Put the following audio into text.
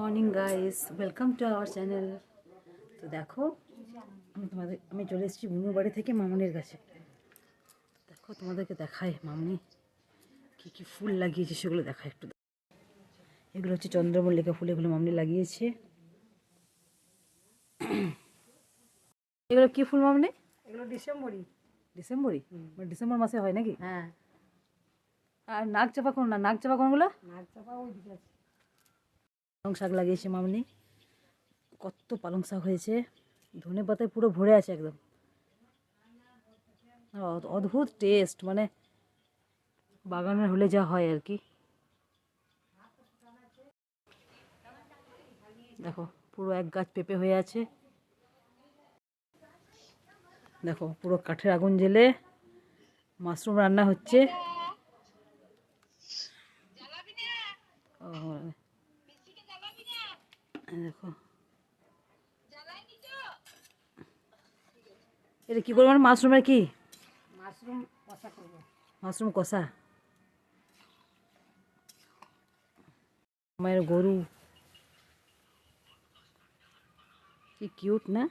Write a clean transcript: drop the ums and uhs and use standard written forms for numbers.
Morning guys, welcome to our channel. তো দেখো, আমি চলে এসেছি বুনুর বাড়ি থেকে মামনির কাছে। দেখো, তোমাদেরকে দেখায় মামনি কী কী ফুল লাগিয়েছে সেগুলো দেখায় একটু। এগুলো হচ্ছে চন্দ্রমল্লিকা ফুল, এগুলো মামনি লাগিয়েছে। এগুলো কি ফুল মামনি? এগুলো ডিসেম্বরই। ডিসেম্বরই? মানে ডিসেম্বর মাসে হয় নাকি? হ্যাঁ, আর নাক চাপা কোন না, নাক চাপা কোনগুলো? নাক চাপা ওই দিকে আছে। পালং শাক লাগিয়েছে মামনি। কত পালং শাক হয়েছে, ধনে পাতায় পুরো ভরে আছে একদম। আর অদ্ভুত টেস্ট, মানে বাগানের হলে যা হয় আর কি। দেখো, পুরো এক গাছ পেঁপে হয়ে আছে। দেখো, পুরো কাঠের আগুন জ্বেলে মাশরুম রান্না হচ্ছে। ও, দেখো এটা কি করবো, মাশরুমের কি? মাশরুম কষা করবো। মাশরুম কষা। মায়ের গরু কি কিউট না?